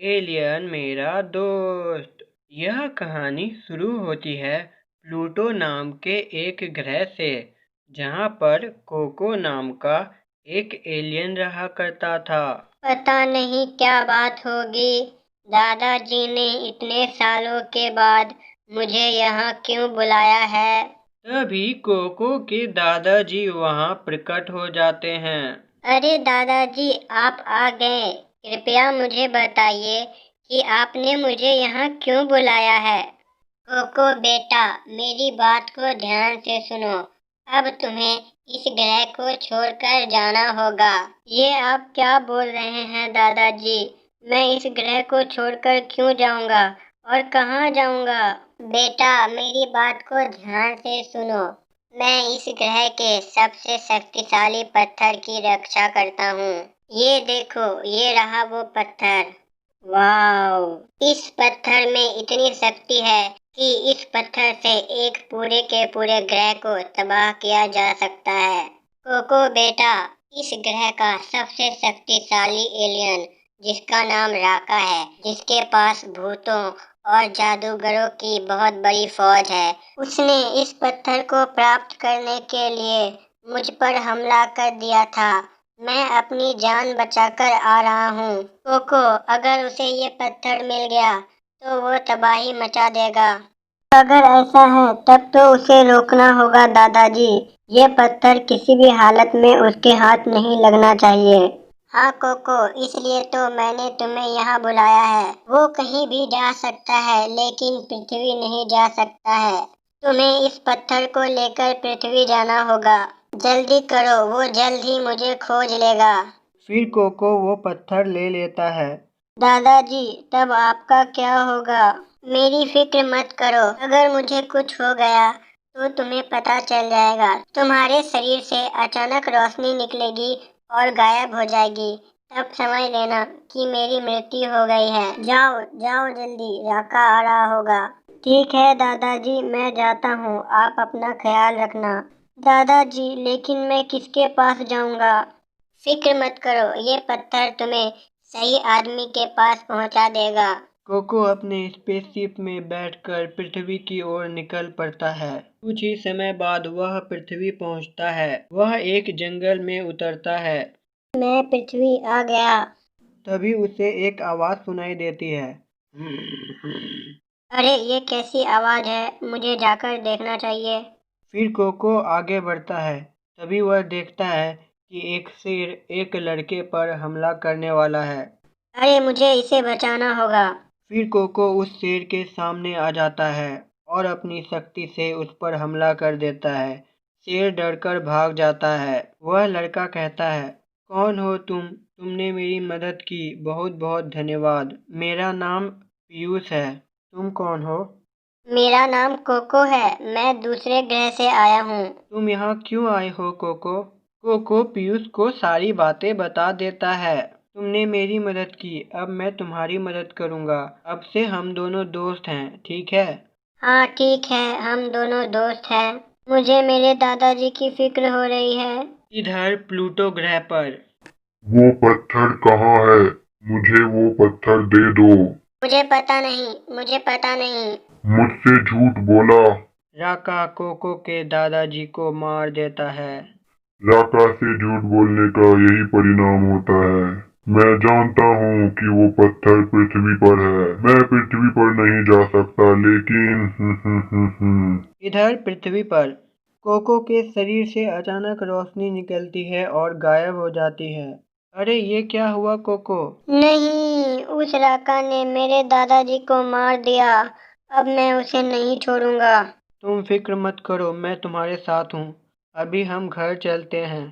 Alien मेरा दोस्त। यह कहानी शुरू होती है प्लूटो नाम के एक ग्रह से, जहाँ पर कोको नाम का एक एलियन रहा करता था। पता नहीं क्या बात होगी। दादाजी ने इतने सालों के बाद मुझे यहाँ क्यों बुलाया है? तभी कोको के दादाजी वहाँ प्रकट हो जाते हैं। अरे दादाजी, आप आ गए। कृपया मुझे बताइए कि आपने मुझे यहाँ क्यों बुलाया है। कोको बेटा, मेरी बात को ध्यान से सुनो। अब तुम्हें इस ग्रह को छोड़कर जाना होगा। ये आप क्या बोल रहे हैं दादाजी? मैं इस ग्रह को छोड़कर क्यों जाऊंगा और कहाँ जाऊंगा? बेटा, मेरी बात को ध्यान से सुनो। मैं इस ग्रह के सबसे शक्तिशाली पत्थर की रक्षा करता हूँ। ये देखो, ये रहा वो पत्थर। वाओ! इस पत्थर में इतनी शक्ति है कि इस पत्थर से एक पूरे के पूरे ग्रह को तबाह किया जा सकता है। कोको बेटा, इस ग्रह का सबसे शक्तिशाली एलियन, जिसका नाम राका है, जिसके पास भूतों और जादूगरों की बहुत बड़ी फौज है, उसने इस पत्थर को प्राप्त करने के लिए मुझ पर हमला कर दिया था। मैं अपनी जान बचाकर आ रहा हूँ। कोको, अगर उसे ये पत्थर मिल गया तो वो तबाही मचा देगा। अगर ऐसा है तब तो उसे रोकना होगा दादाजी। ये पत्थर किसी भी हालत में उसके हाथ नहीं लगना चाहिए। हाँ कोको, इसलिए तो मैंने तुम्हें यहाँ बुलाया है। वो कहीं भी जा सकता है लेकिन पृथ्वी नहीं जा सकता है। तुम्हें इस पत्थर को लेकर पृथ्वी जाना होगा। जल्दी करो, वो जल्द ही मुझे खोज लेगा। फिर कोको वो पत्थर ले लेता है। दादाजी, तब आपका क्या होगा? मेरी फिक्र मत करो। अगर मुझे कुछ हो गया तो तुम्हें पता चल जाएगा। तुम्हारे शरीर से अचानक रोशनी निकलेगी और गायब हो जाएगी। तब समझ लेना कि मेरी मृत्यु हो गई है। जाओ जाओ जल्दी, राका आ रहा होगा। ठीक है दादाजी, मैं जाता हूँ। आप अपना ख्याल रखना। दादाजी, लेकिन मैं किसके पास जाऊँगा? फिक्र मत करो, ये पत्थर तुम्हें सही आदमी के पास पहुंचा देगा। कोको अपने स्पेसशिप में बैठकर पृथ्वी की ओर निकल पड़ता है। कुछ ही समय बाद वह पृथ्वी पहुंचता है। वह एक जंगल में उतरता है। मैं पृथ्वी आ गया। तभी उसे एक आवाज सुनाई देती है। अरे, ये कैसी आवाज है? मुझे जाकर देखना चाहिए। फिर कोको आगे बढ़ता है। तभी वह देखता है कि एक शेर एक लड़के पर हमला करने वाला है। अरे, मुझे इसे बचाना होगा। फिर कोको उस शेर के सामने आ जाता है और अपनी शक्ति से उस पर हमला कर देता है। शेर डरकर भाग जाता है। वह लड़का कहता है, कौन हो तुम? तुमने मेरी मदद की, बहुत बहुत धन्यवाद। मेरा नाम पीयूष है। तुम कौन हो? मेरा नाम कोको है। मैं दूसरे ग्रह से आया हूँ। तुम यहाँ क्यों आए हो कोको? कोको पीयूष को सारी बातें बता देता है। तुमने मेरी मदद की, अब मैं तुम्हारी मदद करूँगा। अब से हम दोनों दोस्त हैं, ठीक है? हाँ ठीक है, हम दोनों दोस्त हैं। मुझे मेरे दादाजी की फिक्र हो रही है। इधर प्लूटो ग्रह पर वो पत्थर कहाँ है? मुझे वो पत्थर दे दो। मुझे पता नहीं, मुझे पता नहीं। मुझसे झूठ बोला। राका कोको के दादाजी को मार देता है। राका से झूठ बोलने का यही परिणाम होता है। मैं जानता हूँ कि वो पत्थर पृथ्वी पर है। मैं पृथ्वी पर नहीं जा सकता, लेकिन इधर पृथ्वी पर कोको के शरीर से अचानक रोशनी निकलती है और गायब हो जाती है। अरे ये क्या हुआ कोको? नहीं, उस राका ने मेरे दादाजी को मार दिया। अब मैं उसे नहीं छोड़ूंगा। तुम फिक्र मत करो, मैं तुम्हारे साथ हूँ। अभी हम घर चलते हैं।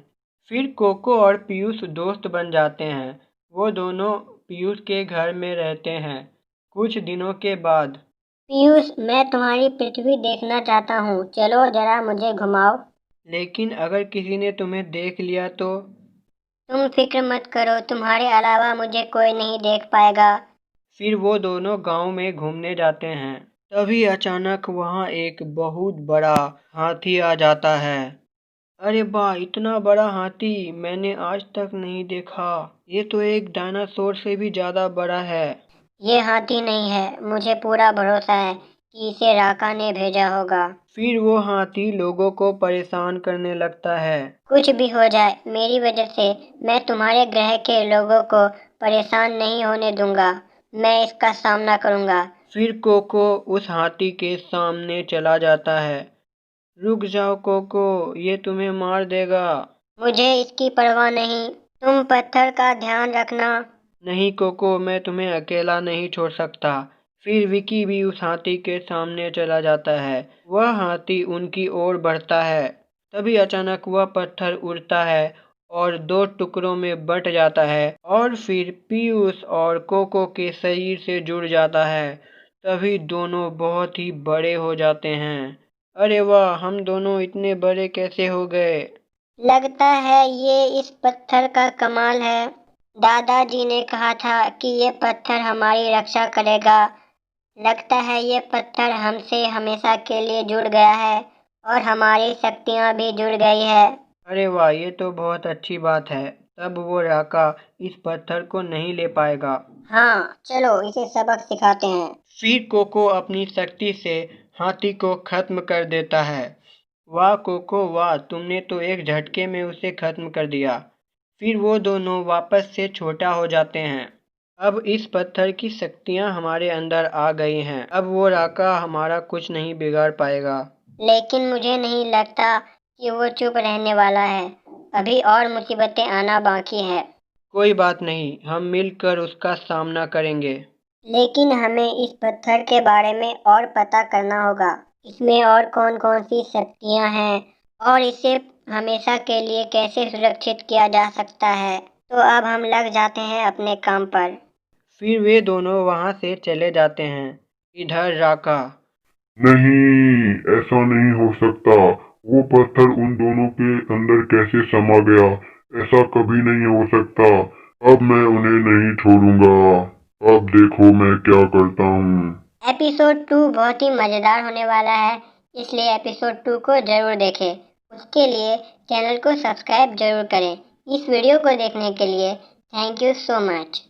फिर कोको और पीयूष दोस्त बन जाते हैं। वो दोनों पीयूष के घर में रहते हैं। कुछ दिनों के बाद पीयूष, मैं तुम्हारी पृथ्वी देखना चाहता हूँ। चलो जरा मुझे घुमाओ। लेकिन अगर किसी ने तुम्हें देख लिया तो? तुम फिक्र मत करो, तुम्हारे अलावा मुझे कोई नहीं देख पाएगा। फिर वो दोनों गांव में घूमने जाते हैं। तभी अचानक वहाँ एक बहुत बड़ा हाथी आ जाता है। अरे वाह, इतना बड़ा हाथी मैंने आज तक नहीं देखा। ये तो एक डायनासोर से भी ज्यादा बड़ा है। ये हाथी नहीं है, मुझे पूरा भरोसा है कि इसे राका ने भेजा होगा। फिर वो हाथी लोगों को परेशान करने लगता है। कुछ भी हो जाए, मेरी वजह से मैं तुम्हारे ग्रह के लोगों को परेशान नहीं होने दूंगा। मैं इसका सामना करूंगा। फिर कोको उस हाथी के सामने चला जाता है। रुक जाओ कोको, ये तुम्हें मार देगा। मुझे इसकी परवाह नहीं, तुम पत्थर का ध्यान रखना। नहीं कोको, मैं तुम्हें अकेला नहीं छोड़ सकता। फिर विकी भी उस हाथी के सामने चला जाता है। वह हाथी उनकी ओर बढ़ता है। तभी अचानक वह पत्थर उड़ता है और दो टुकड़ों में बंट जाता है और फिर पीयूष और कोको के शरीर से जुड़ जाता है। तभी दोनों बहुत ही बड़े हो जाते हैं। अरे वाह, हम दोनों इतने बड़े कैसे हो गए? लगता है ये इस पत्थर का कमाल है। दादाजी ने कहा था कि ये पत्थर हमारी रक्षा करेगा। लगता है ये पत्थर हमसे हमेशा के लिए जुड़ गया है और हमारी शक्तियाँ भी जुड़ गई है। अरे वाह, ये तो बहुत अच्छी बात है। तब वो राका इस पत्थर को नहीं ले पाएगा। हाँ, चलो इसे सबक सिखाते हैं। फिर कोको अपनी शक्ति से हाथी को खत्म कर देता है। वाह कोको वाह, तुमने तो एक झटके में उसे खत्म कर दिया। फिर वो दोनों वापस से छोटा हो जाते हैं। अब इस पत्थर की शक्तियाँ हमारे अंदर आ गई हैं। अब वो राका हमारा कुछ नहीं बिगाड़ पाएगा। लेकिन मुझे नहीं लगता कि वो चुप रहने वाला है। अभी और मुसीबतें आना बाकी है। कोई बात नहीं, हम मिलकर उसका सामना करेंगे। लेकिन हमें इस पत्थर के बारे में और पता करना होगा। इसमें और कौन कौन सी शक्तियाँ हैं और इसे हमेशा के लिए कैसे सुरक्षित किया जा सकता है। तो अब हम लग जाते हैं अपने काम पर। फिर वे दोनों वहां से चले जाते हैं। इधर राका। नहीं, ऐसा नहीं हो सकता। वो पत्थर उन दोनों के अंदर कैसे समा गया? ऐसा कभी नहीं हो सकता। अब मैं उन्हें नहीं छोड़ूंगा। अब देखो मैं क्या करता हूँ। एपिसोड 2 बहुत ही मज़ेदार होने वाला है, इसलिए एपिसोड 2 को ज़रूर देखें। उसके लिए चैनल को सब्सक्राइब ज़रूर करें। इस वीडियो को देखने के लिए थैंक यू सो मच।